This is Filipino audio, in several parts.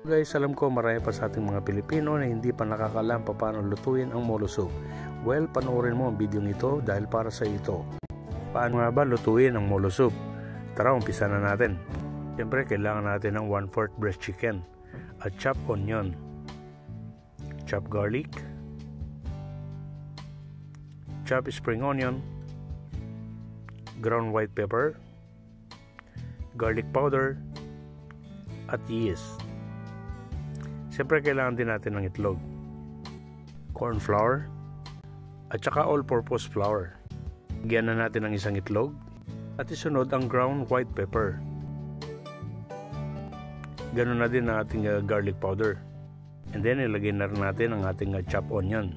Guys, alam ko marami pa sa ating mga Pilipino na hindi pa nakakalam paano lutuin ang molo soup. Well, panoorin mo ang video ito dahil para sa ito. Paano nga ba lutuin ang molo soup? Tara, umpisa na natin. Siyempre, kailangan natin ng 1/4 breast chicken, a chopped onion, chopped garlic, chopped spring onion, ground white pepper, garlic powder, at yeast. Siyempre, kailangan din natin ng itlog, corn flour, at saka all-purpose flour. Lagyan na natin ng isang itlog at isunod ang ground white pepper. Ganun na din ang ating garlic powder. And then, ilagay na rin natin ang ating chopped onion.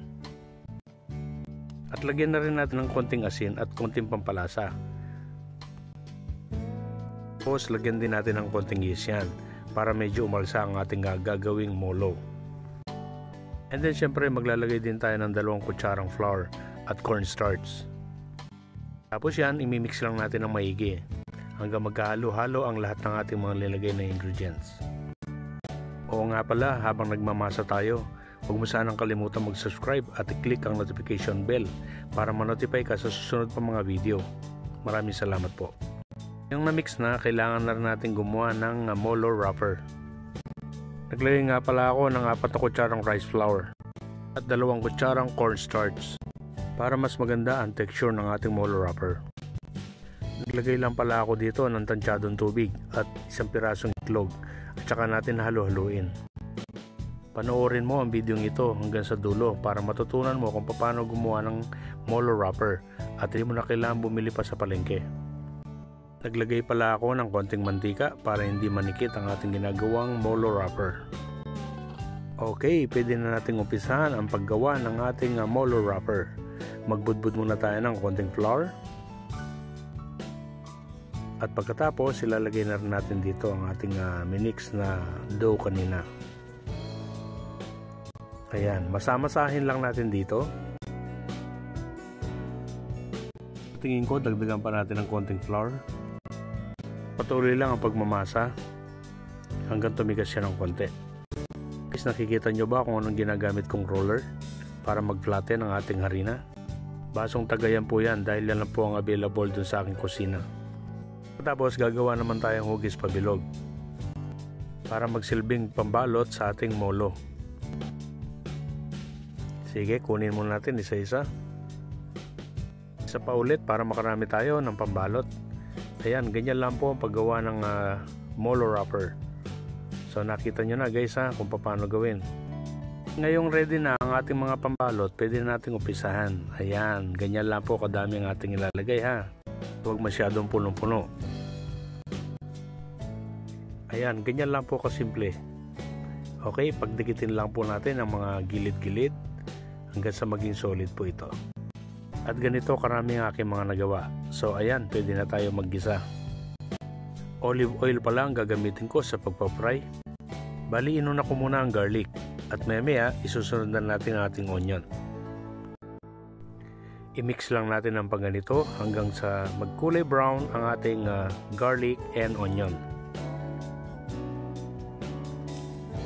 At lagyan na rin natin ng konting asin at konting pampalasa. Tapos, lagyan din natin ng konting yeast yan para medyo umalsa ang ating gagawing molo. And then syempre maglalagay din tayo ng 2 kutsarang flour at cornstarch. Tapos yan, imimix lang natin ng maigi hanggang magkahalo-halo ang lahat ng ating mga nilagay na ingredients. Oo nga pala, habang nagmamasa tayo, huwag mo sanang kalimutan mag-subscribe at i-click ang notification bell para ma-notify ka sa susunod pa mga video. Maraming salamat po. Yung na-mix na, kailangan na rin natin gumawa ng molo wrapper. Naglagay nga pala ako ng 4 na kutsarang rice flour at 2 kutsarang cornstarch para mas maganda ang texture ng ating molo wrapper. Naglagay lang pala ako dito ng tantsadong tubig at 1 pirasong itlog at saka natin halo-haluin. Panoorin mo ang video ito hanggang sa dulo para matutunan mo kung paano gumawa ng molo wrapper at hindi mo na kailangan bumili pa sa palengke. Naglagay pala ako ng konting mantika para hindi manikit ang ating ginagawang molo wrapper. Okay, pwede na nating umpisahan ang paggawa ng ating molo wrapper. Magbudbud muna tayo ng konting flour. At pagkatapos, ilalagay na rin natin dito ang ating minix na dough kanina. Ayan, masamasahin lang natin dito. Tingin ko, dagdagan pa natin ng konting flour. Patuloy lang ang pagmamasa hanggang tumigas siya ng konti. Guys, nakikita nyo ba kung anong ginagamit kong roller para mag-flatten ang ating harina? Basong tagayan po yan dahil yan lang po ang available dun sa aking kusina. Tapos gagawa naman tayong hugis pabilog para magsilbing pambalot sa ating molo. Sige, kunin muna natin isa-isa. Isa pa ulit para makarami tayo ng pambalot. Ayan, ganyan lang po ang paggawa ng molo wrapper. So nakita nyo na guys kung paano gawin. Ngayong ready na ang ating mga pambalot, pwede nating umpisahan. Ayan, ganyan lang po kadami ang ating ilalagay Huwag masyadong punong-puno. Ayan, ganyan lang po kasimple. Okay, pagdikitin lang po natin ang mga gilid-gilid hanggang sa maging solid po ito. At ganito karami ang aking mga nagawa. So ayan, pwede na tayo maggisa. Olive oil pa lang gagamitin ko sa pagpa-fry. Bali, inuna ko muna ang garlic. At maya isusunod na natin ang ating onion. I-mix lang natin ang pagganito hanggang sa magkulay brown ang ating garlic and onion.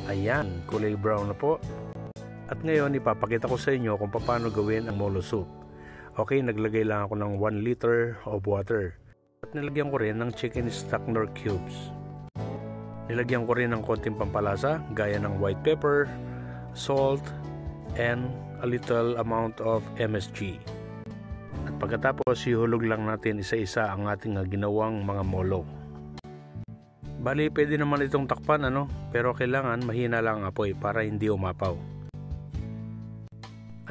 Ayan, kulay brown na po. At ngayon, ipapakita ko sa inyo kung paano gawin ang molo soup. Okay, naglagay lang ako ng 1 liter of water. At nilagyan ko rin ng chicken stock nor cubes. Nilagyan ko rin ng konting pampalasa, gaya ng white pepper, salt, and a little amount of MSG. At pagkatapos, ihulog lang natin isa-isa ang ating ginawang mga molo. Bali, pwede naman itong takpan, pero kailangan mahina lang ang apoy para hindi umapaw.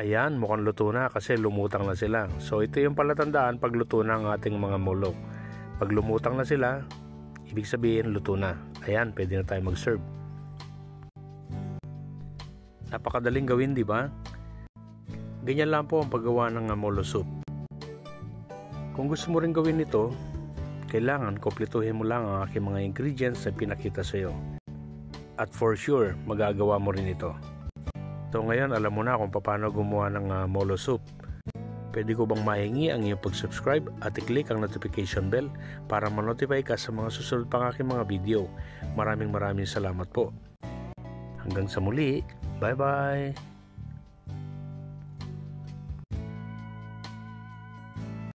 Ayan, mukhang luto na kasi lumutang na sila. So ito yung palatandaan pag luto na ang ating mga molo. Pag lumutang na sila, ibig sabihin luto na. Ayan, pwede na tayo mag-serve. Napakadaling gawin, di ba? Ganyan lang po ang paggawa ng molo soup. Kung gusto mo rin gawin ito, kailangan kumpletuhin mo lang ang aking mga ingredients na pinakita sa iyo. At for sure, magagawa mo rin ito. So ngayon, alam mo na kung paano gumawa ng molo soup. Pwede ko bang mahingi ang iyong pag-subscribe at i-click ang notification bell para ma-notify ka sa mga susunod pang aking mga video. Maraming salamat po. Hanggang sa muli, bye bye!